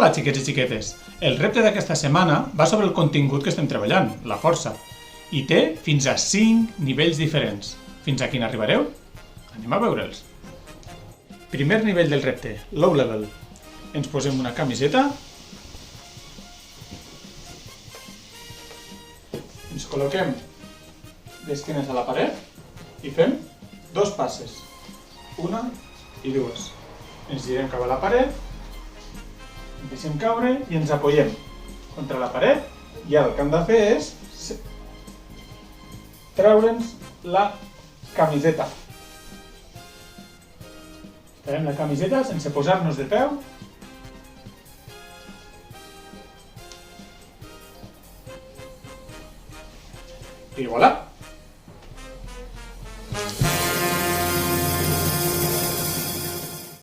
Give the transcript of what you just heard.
Hola, xiquets i xiquetes! El repte d'aquesta setmana va sobre el contingut que estem treballant, la força, i té fins a 5 nivells diferents. Fins a quin arribareu? Anem a veure'ls. Primer nivell del repte, low level. Ens posem una camiseta, ens col·loquem d'esquenes a la paret i fem 2 passes, una i dues. Ens girem cap a la paret, ens deixem caure i ens apoyem contra la paret i ara el que hem de fer és treure'ns la camiseta. Farem la camiseta sense posar-nos de peu i voilà!